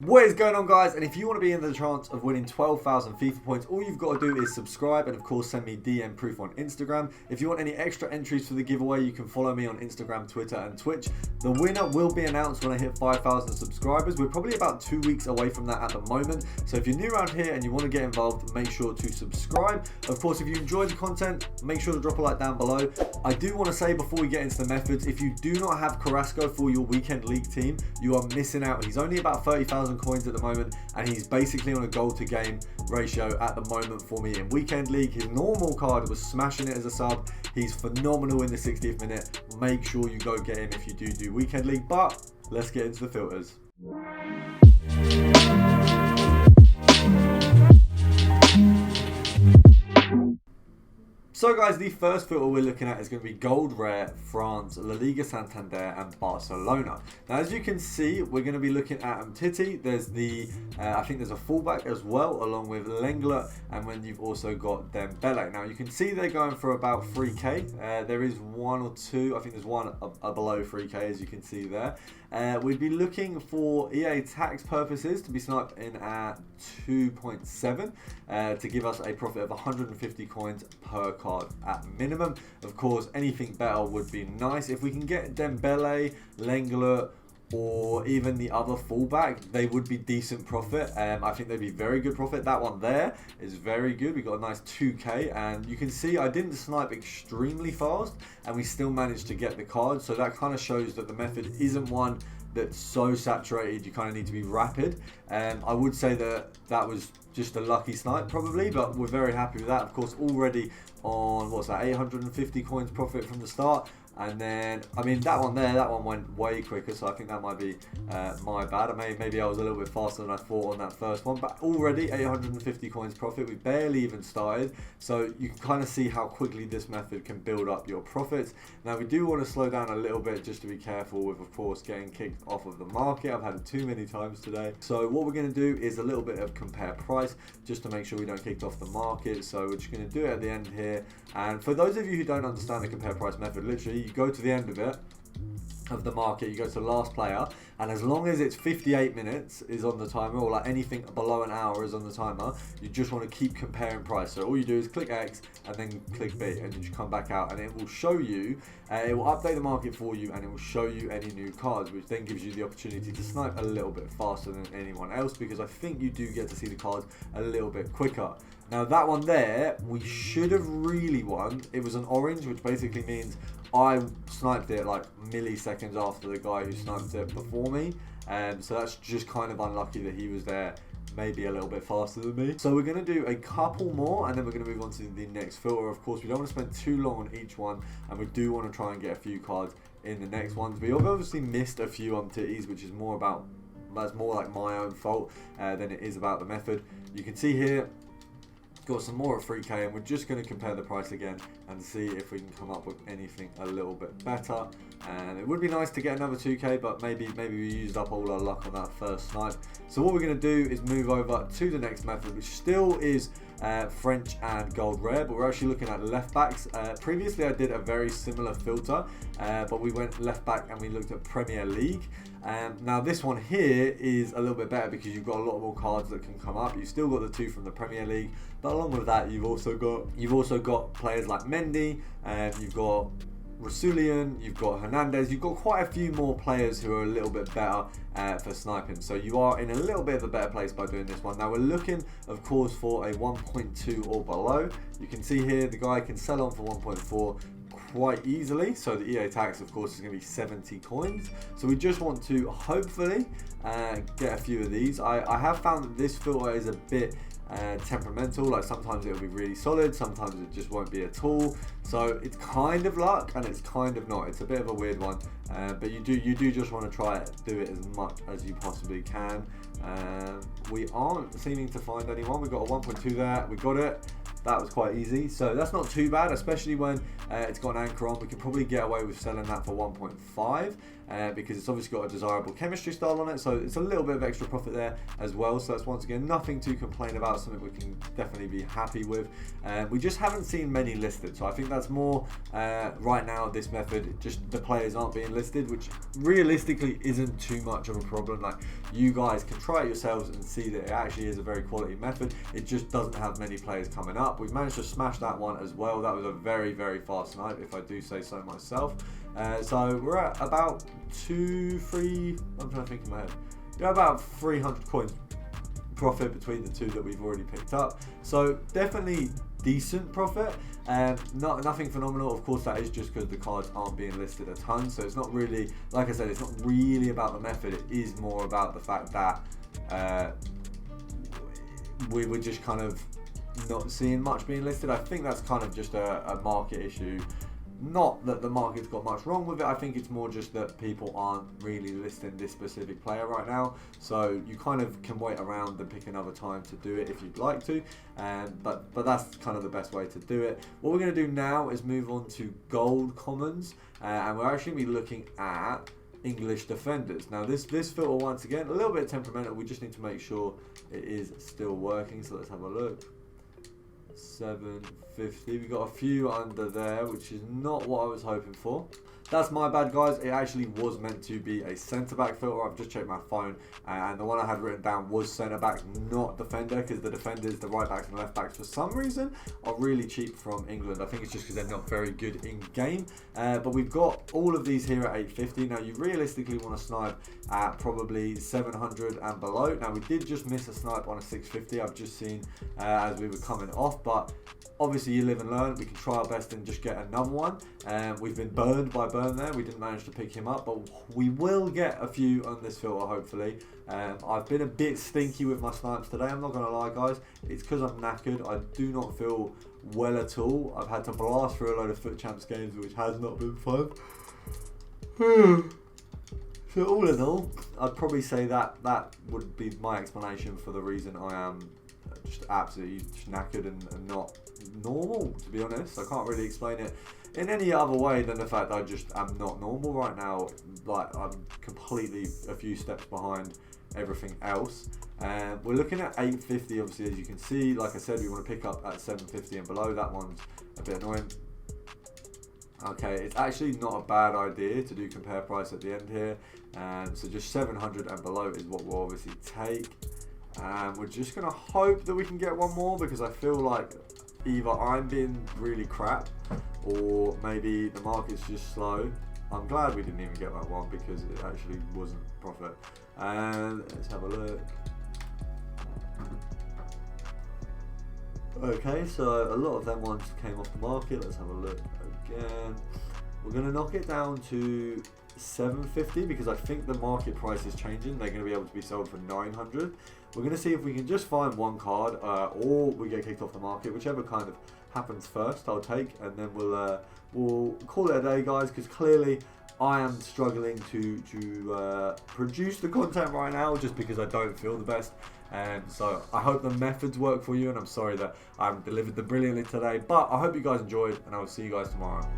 What is going on, guys? And if you want to be in the chance of winning 12,000 FIFA points, all you've got to do is subscribe and of course send me DM proof on Instagram. If you want any extra entries for the giveaway, you can follow me on Instagram, Twitter and Twitch. The winner will be announced when I hit 5,000 subscribers. We're probably about 2 weeks away from that at the moment. So if you're new around here and you want to get involved, make sure to subscribe. Of course, if you enjoy the content, make sure to drop a like down below. I do want to say before we get into the methods, if you do not have Carrasco for your weekend league team, you are missing out. He's only about 30,000 coins at the moment, and he's basically on a goal to game ratio at the moment for me in weekend league. His normal card was smashing it as a sub. He's phenomenal in the 60th minute. Make sure you go get him if you do weekend league. But let's get into the filters. So guys, the first filter we're looking at is going to be Gold Rare, France, La Liga Santander and Barcelona. Now as you can see, we're going to be looking at Titi. There's the, I think there's a fullback as well, along with Lenglet, and when you've also got Dembele. Now you can see they're going for about 3k. There is one or two, I think there's one below 3k as you can see there. We'd be looking for EA tax purposes to be sniped in at 2.7 to give us a profit of 150 coins per card at minimum. Of course, anything better would be nice. If we can get Dembele, Lenglet, or even the other fullback, they would be decent profit. I think they'd be very good profit. That one there is very good. We got a nice 2k, and you can see I didn't snipe extremely fast and we still managed to get the card. So that kind of shows that the method isn't one that's so saturated you kind of need to be rapid. I would say that was just a lucky snipe probably, but we're very happy with that. Of course, already on, what's that, 850 coins profit from the start. And then, I mean, that one went way quicker, so I think that might be my bad. Maybe I was a little bit faster than I thought on that first one, but already 850 coins profit. We barely even started, so you can kind of see how quickly this method can build up your profits. Now, we do want to slow down a little bit just to be careful with, of course, getting kicked off of the market. I've had it too many times today. So what we're going to do is a little bit of compare price, just to make sure we don't kick off the market. So we're just going to do it at the end here. And for those of you who don't understand the compare price method, literally, you go to the end of it, of the market, you go to the last player, and as long as it's 58 minutes is on the timer, or like anything below an hour is on the timer, you just want to keep comparing price. So all you do is click X and then click B, and you just come back out, and it will show you, it will update the market for you, and it will show you any new cards, which then gives you the opportunity to snipe a little bit faster than anyone else, because I think you do get to see the cards a little bit quicker. Now that one there, we should have really won. It was an orange, which basically means I sniped it like milliseconds after the guy who sniped it before me. So that's just kind of unlucky that he was there maybe a little bit faster than me. So we're going to do a couple more, and then we're going to move on to the next filter. Of course, we don't want to spend too long on each one, and we do want to try and get a few cards in the next ones. We obviously missed a few on titties, which is more about, that's more like my own fault than it is about the method. You can see here, got some more at 3k, and we're just going to compare the price again and see if we can come up with anything a little bit better. And it would be nice to get another 2k, but maybe we used up all our luck on that first snipe. So what we're going to do is move over to the next method, which still is French and Gold Rare, but we're actually looking at left backs. Previously I did a very similar filter, but we went left back and we looked at Premier League. Now this one here is a little bit better because you've got a lot more cards that can come up. You've still got the two from the Premier League, but along with that you've also got players like Mendy, and you've got Rasulian, you've got Hernandez, you've got quite a few more players who are a little bit better for sniping. So you are in a little bit of a better place by doing this one. Now we're looking, of course, for a 1.2 or below. You can see here the guy can sell on for 1.4 quite easily. So the EA tax, of course, is going to be 70 coins. So we just want to hopefully get a few of these. I have found that this filter is a bit temperamental. Like sometimes it'll be really solid, sometimes it just won't be at all. So it's kind of luck and it's kind of not. It's a bit of a weird one, but you do just want to try it, do it as much as you possibly can. We aren't seeming to find anyone. We got a 1.2 there, we got it. that was quite easy. So that's not too bad, especially when it's got an anchor on. We can probably get away with selling that for 1.5 because it's obviously got a desirable chemistry style on it, so it's a little bit of extra profit there as well. So that's once again nothing to complain about, something we can definitely be happy with. We just haven't seen many listed, so I think that's more right now this method, just the players aren't being listed, which realistically isn't too much of a problem. Like, you guys can try it yourselves and see that it actually is a very quality method. It just doesn't have many players coming up. We've managed to smash that one as well. That was a very, very fast snipe, if I do say so myself. So we're at about I'm trying to think in my head. We're about 300 coins profit between the two that we've already picked up. So definitely decent profit. Nothing phenomenal. Of course, that is just because the cards aren't being listed a ton. So it's not really, like I said, it's not really about the method. It is more about the fact that we were just kind of not seeing much being listed. I think that's kind of just a market issue. Not that the market's got much wrong with it. I think it's more just that people aren't really listing this specific player right now. So you kind of can wait around and pick another time to do it if you'd like to. But that's kind of the best way to do it. What we're going to do now is move on to gold commons. And we're actually going to be looking at English defenders. Now this filter, once again, a little bit temperamental. We just need to make sure it is still working. So let's have a look. 750. We got a few under there, which is not what I was hoping for. That's my bad, guys. It actually was meant to be a centre-back filter. I've just checked my phone, and the one I had written down was centre-back, not defender, because the defenders, the right-backs and left-backs, for some reason, are really cheap from England. I think it's just because they're not very good in-game. But we've got all of these here at 850. Now, you realistically want to snipe at probably 700 and below. Now, we did just miss a snipe on a 650. I've just seen as we were coming off, but obviously you live and learn. We can try our best and just get another one. We've been burned by Burn there. We didn't manage to pick him up, but we will get a few on this filter, hopefully. I've been a bit stinky with my snipes today. I'm not going to lie, guys. It's because I'm knackered. I do not feel well at all. I've had to blast through a load of Foot Champs games, which has not been fun. So all in all, I'd probably say that would be my explanation for the reason I am just absolutely knackered and not normal, to be honest. I can't really explain it in any other way than the fact that I just am not normal right now. Like, I'm completely a few steps behind everything else. We're looking at 850, obviously, as you can see. Like I said, we want to pick up at 750 and below. That one's a bit annoying. Okay, it's actually not a bad idea to do compare price at the end here. So just 700 and below is what we'll obviously take. We're just going to hope that we can get one more, because I feel like either I'm being really crap or maybe the market's just slow. I'm glad we didn't even get that one, because it actually wasn't profit. Let's have a look. Okay, so a lot of them ones came off the market. Let's have a look again. We're going to knock it down to 750 because I think the market price is changing. They're going to be able to be sold for 900. We're going to see if we can just find one card or we get kicked off the market, whichever kind of happens first I'll take, and then we'll call it a day, guys, because clearly I am struggling to produce the content right now just because I don't feel the best. So I hope the methods work for you, and I'm sorry that I haven't delivered them brilliantly today, but I hope you guys enjoyed, and I will see you guys tomorrow.